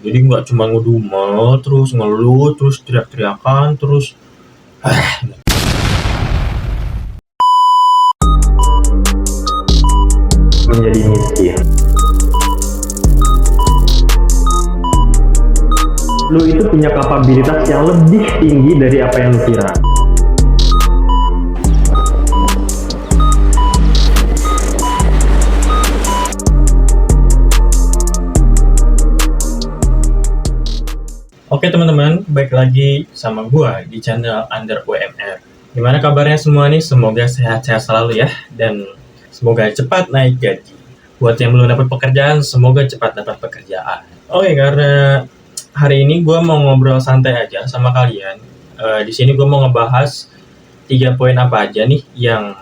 Jadi nggak cuma ngedumel, terus ngeluh, terus teriak-teriakan, terus menjadi miskin. Lu itu punya kapabilitas yang lebih tinggi dari apa yang lu kira. Oke teman-teman, baik lagi sama gua di channel Under UMR. Gimana kabarnya semua nih? Semoga sehat-sehat selalu ya, dan semoga cepat naik gaji. Buat yang belum dapat pekerjaan, semoga cepat dapat pekerjaan. Oke, karena hari ini gua mau ngobrol santai aja sama kalian. Di sini gua mau ngebahas 3 poin apa aja nih yang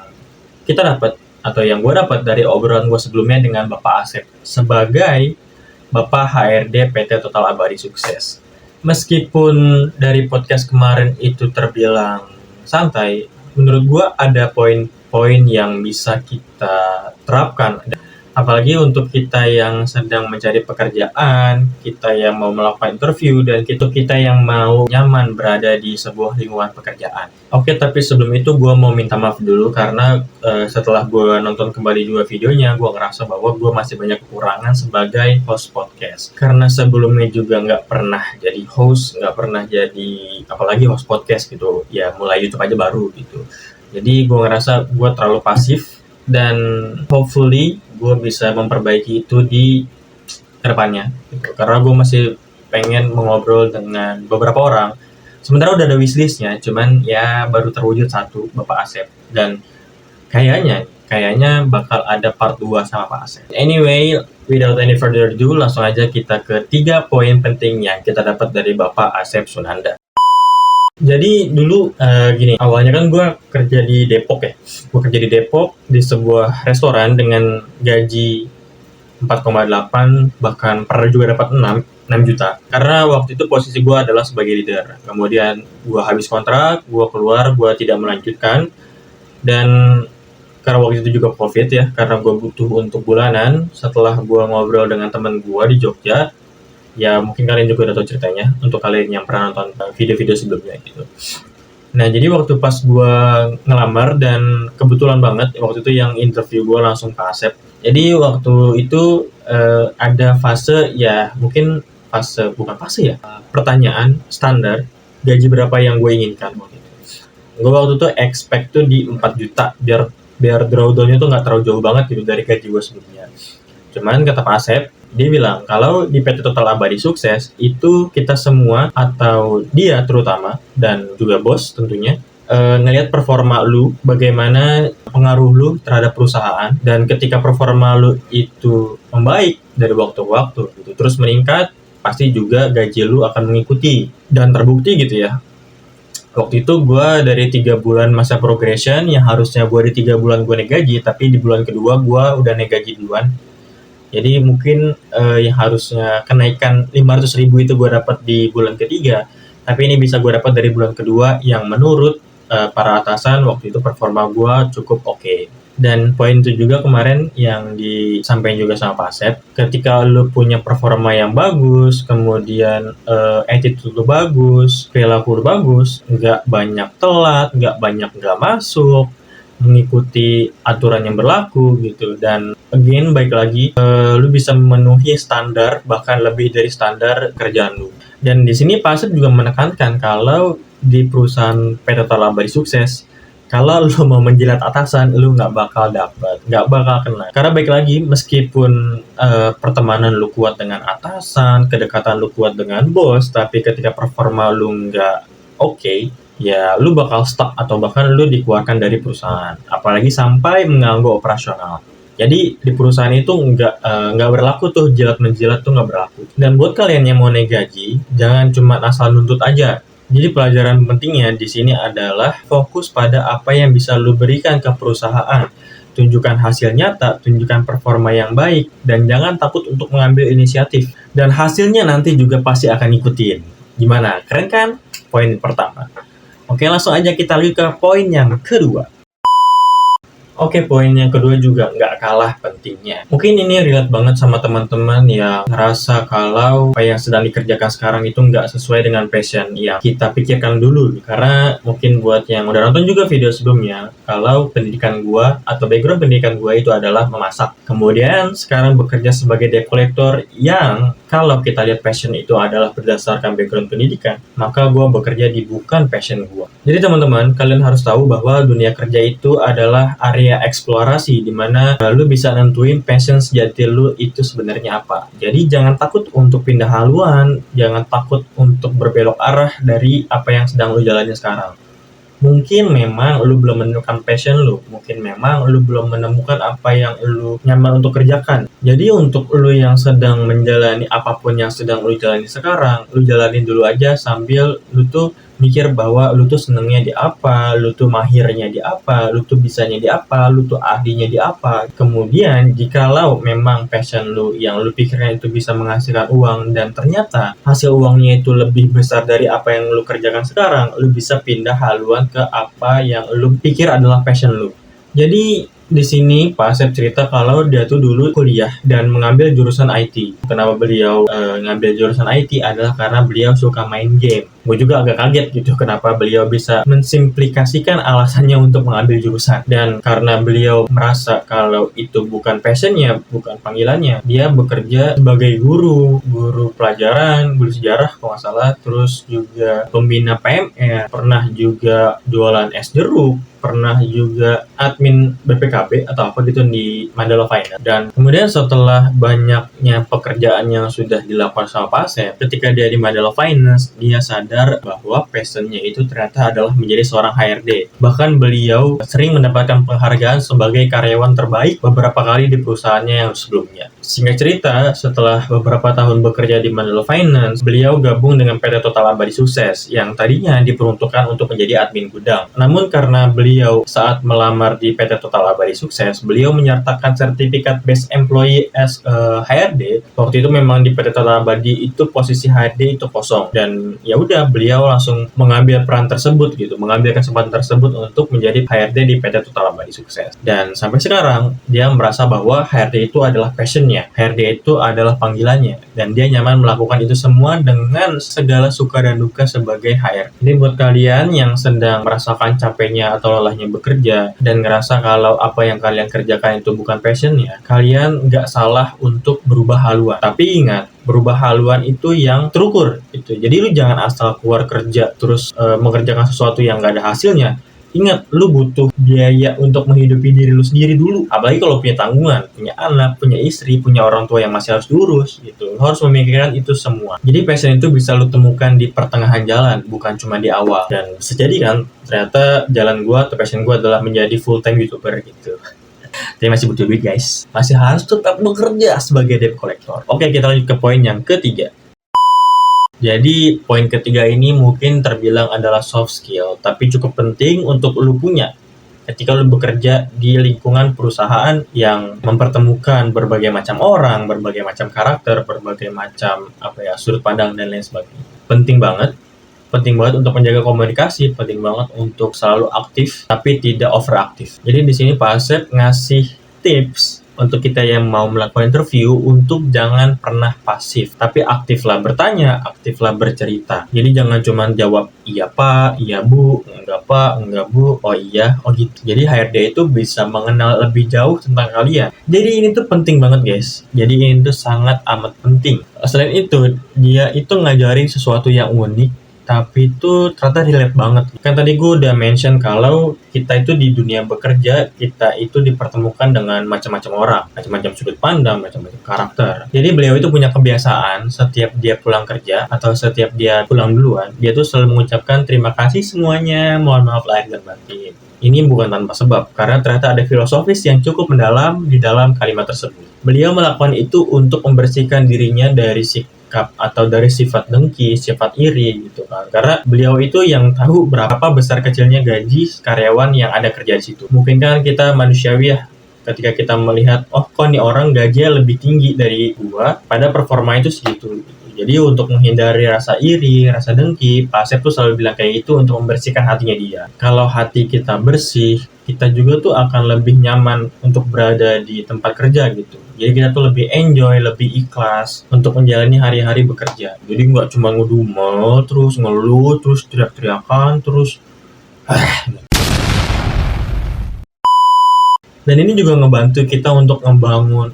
kita dapat atau yang gua dapat dari obrolan gua sebelumnya dengan Bapak Asep sebagai Bapak HRD PT Total Abadi Sukses. Meskipun dari podcast kemarin itu terbilang santai, menurut gua ada poin-poin yang bisa kita terapkan. Apalagi untuk kita yang sedang mencari pekerjaan, kita yang mau melakukan interview, dan kita yang mau nyaman berada di sebuah lingkungan pekerjaan. Oke, tapi sebelum itu gue mau minta maaf dulu karena setelah gue nonton kembali juga videonya, gue ngerasa bahwa gue masih banyak kekurangan sebagai host podcast. Karena sebelumnya juga nggak pernah jadi host, nggak pernah jadi apalagi host podcast gitu. Ya mulai YouTube aja baru gitu. Jadi gue ngerasa gue terlalu pasif, dan hopefully gue bisa memperbaiki itu di kedepannya gitu. Karena gue masih pengen mengobrol dengan beberapa orang. Sementara udah ada wishlistnya, cuman ya baru terwujud satu, Bapak Asep. Dan kayaknya bakal ada part 2 sama Pak Asep. Anyway, without any further ado, langsung aja kita ke 3 poin penting yang kita dapat dari Bapak Asep Sunanda. Jadi dulu gini, awalnya kan gue kerja di Depok ya. Gue kerja di Depok di sebuah restoran dengan gaji 4,8, bahkan pernah juga dapat 6 juta. Karena waktu itu posisi gue adalah sebagai leader. Kemudian gue habis kontrak, gue keluar, gue tidak melanjutkan. Dan karena waktu itu juga COVID ya, karena gue butuh untuk bulanan. Setelah gue ngobrol dengan teman gue di Jogja, ya mungkin kalian juga udah tahu ceritanya untuk kalian yang pernah nonton video-video sebelumnya gitu. Nah, jadi waktu pas gue ngelamar, dan kebetulan banget waktu itu yang interview gue langsung Pak Asep. Jadi waktu itu ada fase, ya mungkin bukan fase ya, pertanyaan standar, gaji berapa yang gue inginkan waktu itu. Gue waktu itu expect tuh di 4 juta biar drawdown-nya tuh nggak terlalu jauh banget gitu dari gaji gue sebelumnya. Cuman kata Pak Asep, dia bilang kalau di PT Total Abadi Sukses itu kita semua, atau dia terutama dan juga bos tentunya, ngelihat performa lu, bagaimana pengaruh lu terhadap perusahaan, dan ketika performa lu itu membaik dari waktu ke waktu gitu, terus meningkat, pasti juga gaji lu akan mengikuti. Dan terbukti gitu ya. Waktu itu gue dari 3 bulan masa progression, yang harusnya gue di 3 bulan gue naik gaji, tapi di bulan kedua gue udah naik gaji duluan. Jadi mungkin yang harusnya kenaikan 500.000 itu gue dapat di bulan ketiga, tapi ini bisa gue dapat dari bulan kedua, yang menurut para atasan waktu itu performa gue cukup oke. Dan poin itu juga kemarin yang disampaikan juga sama Pak Asep, ketika lu punya performa yang bagus, kemudian attitude lu bagus, perilaku lu bagus, nggak banyak telat, nggak banyak nggak masuk, mengikuti aturan yang berlaku gitu, dan again baik lagi lu bisa memenuhi standar, bahkan lebih dari standar kerjaan lu. Dan di sini Pak Asep juga menekankan kalau di perusahaan PT Total Abadi Sukses, kalau lu mau menjilat atasan, lu nggak bakal kena. Karena baik lagi, meskipun pertemanan lu kuat dengan atasan, kedekatan lu kuat dengan bos, tapi ketika performa lu nggak oke, ya lu bakal stuck atau bahkan lu dikeluarkan dari perusahaan, apalagi sampai mengganggu operasional. Jadi di perusahaan itu nggak berlaku tuh jilat menjilat, tuh nggak berlaku. Dan buat kalian yang mau naik gaji, jangan cuma asal nuntut aja. Jadi pelajaran pentingnya di sini adalah fokus pada apa yang bisa lu berikan ke perusahaan. Tunjukkan hasil nyata, tunjukkan performa yang baik, dan jangan takut untuk mengambil inisiatif. Dan hasilnya nanti juga pasti akan ikutin. Gimana? Keren kan? Poin pertama. Oke, langsung aja kita lanjut ke poin yang kedua. Oke, poin yang kedua juga nggak kalah pentingnya. Mungkin ini relate banget sama teman-teman yang ngerasa kalau apa yang sedang dikerjakan sekarang itu nggak sesuai dengan passion yang kita pikirkan dulu. Karena mungkin buat yang udah nonton juga video sebelumnya, kalau pendidikan gua atau background pendidikan gua itu adalah memasak. Kemudian sekarang bekerja sebagai debt collector yang kalau kita lihat passion itu adalah berdasarkan background pendidikan, maka gua bekerja di bukan passion gua. Jadi teman-teman, kalian harus tahu bahwa dunia kerja itu adalah area eksplorasi di mana lu bisa nentuin passion sejati lu itu sebenarnya apa. Jadi jangan takut untuk pindah haluan, jangan takut untuk berbelok arah dari apa yang sedang lu jalani sekarang. Mungkin memang lu belum menemukan passion lu, mungkin memang lu belum menemukan apa yang lu nyaman untuk kerjakan. Jadi untuk lu yang sedang menjalani apapun yang sedang lu jalani sekarang, lu jalanin dulu aja sambil lu tuh mikir bahwa lu tuh senengnya di apa, lu tuh mahirnya di apa, lu tuh bisanya di apa, lu tuh ahlinya di apa. Kemudian jikalau memang passion lu yang lu pikirkan itu bisa menghasilkan uang dan ternyata hasil uangnya itu lebih besar dari apa yang lu kerjakan sekarang, lu bisa pindah haluan ke apa yang lu pikir adalah passion lu. Jadi di sini Pak Asep cerita kalau dia tuh dulu kuliah dan mengambil jurusan IT. Kenapa beliau ngambil jurusan IT adalah karena beliau suka main game. Gue juga agak kaget gitu kenapa beliau bisa mensimplikasikan alasannya untuk mengambil jurusan. Dan karena beliau merasa kalau itu bukan passionnya, bukan panggilannya, dia bekerja sebagai guru pelajaran, guru sejarah kalau nggak salah, terus juga pembina PMR, pernah juga jualan es jeruk, pernah juga admin BPKB atau apa gitu di Mandala Finance. Dan kemudian setelah banyaknya pekerjaan yang sudah dilakukan sama Pak Asep, ketika dia di Mandala Finance, dia sadar bahwa passionnya itu ternyata adalah menjadi seorang HRD. Bahkan beliau sering mendapatkan penghargaan sebagai karyawan terbaik beberapa kali di perusahaannya yang sebelumnya. Singkat cerita, setelah beberapa tahun bekerja di Mandala Finance, beliau gabung dengan PT Total Abadi Sukses yang tadinya diperuntukkan untuk menjadi admin gudang. Namun karena beliau saat melamar di PT Total Abadi Sukses, beliau menyertakan sertifikat Best Employee as HRD. Waktu itu memang di PT Total Abadi itu posisi HRD itu kosong dan ya udah beliau langsung mengambil peran tersebut gitu, mengambil kesempatan tersebut untuk menjadi HRD di PT Total Abadi Sukses. Dan sampai sekarang dia merasa bahwa HRD itu adalah passionnya, HRD itu adalah panggilannya, dan dia nyaman melakukan itu semua dengan segala suka dan duka sebagai HR. Jadi buat kalian yang sedang merasakan capeknya atau lelahnya bekerja dan ngerasa kalau apa yang kalian kerjakan itu bukan passionnya, kalian nggak salah untuk berubah haluan. Tapi ingat, berubah haluan itu yang terukur gitu. Jadi lu jangan asal keluar kerja terus mengerjakan sesuatu yang nggak ada hasilnya. Ingat, lu butuh biaya untuk menghidupi diri lu sendiri dulu. Apalagi kalau punya tanggungan, punya anak, punya istri, punya orang tua yang masih harus diurus gitu. Lu harus memikirkan itu semua. Jadi passion itu bisa lu temukan di pertengahan jalan, bukan cuma di awal. Dan bisa jadi kan, ternyata jalan gua atau passion gua adalah menjadi full time YouTuber gitu. Tapi masih butuh duit guys. Masih harus tetap bekerja sebagai debt collector. Oke, kita lanjut ke poin yang ketiga. Jadi poin ketiga ini mungkin terbilang adalah soft skill, tapi cukup penting untuk lu punya ketika lu bekerja di lingkungan perusahaan yang mempertemukan berbagai macam orang, berbagai macam karakter, berbagai macam sudut pandang dan lain sebagainya. Penting banget untuk menjaga komunikasi, penting banget untuk selalu aktif tapi tidak overaktif. Jadi di sini Pak Asep ngasih tips untuk kita yang mau melakukan interview untuk jangan pernah pasif, tapi aktiflah bertanya, aktiflah bercerita. Jadi jangan cuma jawab iya Pak, iya Bu, enggak Pak, enggak Bu, oh iya, oh gitu. Jadi HRD itu bisa mengenal lebih jauh tentang kalian. Jadi ini tuh penting banget guys. Jadi ini tuh sangat amat penting. Selain itu, dia itu ngajarin sesuatu yang unik, tapi itu ternyata relate banget. Kan tadi gue udah mention kalau kita itu di dunia bekerja, kita itu dipertemukan dengan macam-macam orang, macam-macam sudut pandang, macam-macam karakter. Jadi beliau itu punya kebiasaan setiap dia pulang kerja atau setiap dia pulang duluan, dia tuh selalu mengucapkan terima kasih semuanya, mohon maaf lahir dan batin. Ini bukan tanpa sebab, karena ternyata ada filosofis yang cukup mendalam di dalam kalimat tersebut. Beliau melakukan itu untuk membersihkan dirinya dari sikap atau dari sifat dengki, sifat iri gitu kan. Karena beliau itu yang tahu berapa besar kecilnya gaji karyawan yang ada kerja di situ. Mungkin kan kita manusiawi ya, ketika kita melihat, oh kok nih orang gajinya lebih tinggi dari gua, pada performa itu segitu. Jadi untuk menghindari rasa iri, rasa dengki, Pak Asep tuh selalu bilang kayak gitu untuk membersihkan hatinya dia. Kalau hati kita bersih, kita juga tuh akan lebih nyaman untuk berada di tempat kerja gitu. Jadi kita tuh lebih enjoy, lebih ikhlas untuk menjalani hari-hari bekerja. Jadi nggak cuma ngedumel, terus ngeluh, terus teriak-teriakan, terus dan ini juga ngebantu kita untuk ngebangun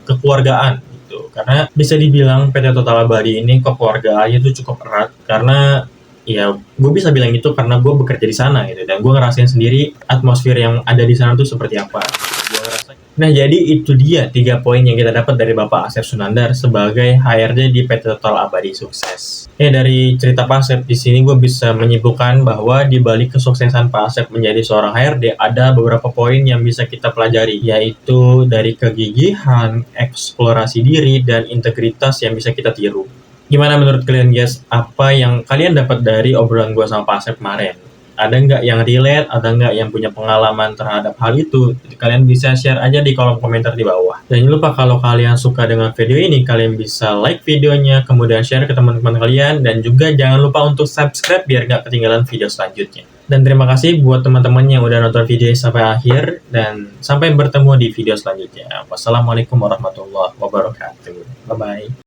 kekeluargaan gitu. Karena bisa dibilang PT Total Abadi ini kekeluargaannya tuh cukup erat karena ya gue bisa bilang itu karena gue bekerja di sana gitu dan gue ngerasain sendiri atmosfer yang ada di sana tuh seperti apa. Nah, jadi itu dia 3 poin yang kita dapat dari Bapak Asep Sunandar sebagai HRD di PT Total Abadi Sukses. Ya, dari cerita Pak Asep di sini gue bisa menyimpulkan bahwa di balik kesuksesan Pak Asep menjadi seorang HRD ada beberapa poin yang bisa kita pelajari, yaitu dari kegigihan, eksplorasi diri, dan integritas yang bisa kita tiru. Gimana menurut kalian guys? Apa yang kalian dapat dari obrolan gue sama Pak Asep kemarin? Ada nggak yang relate, ada nggak yang punya pengalaman terhadap hal itu? Jadi kalian bisa share aja di kolom komentar di bawah. Dan jangan lupa kalau kalian suka dengan video ini, kalian bisa like videonya, kemudian share ke teman-teman kalian, dan juga jangan lupa untuk subscribe biar nggak ketinggalan video selanjutnya. Dan terima kasih buat teman-teman yang udah nonton video ini sampai akhir, dan sampai bertemu di video selanjutnya. Wassalamualaikum warahmatullahi wabarakatuh. Bye-bye.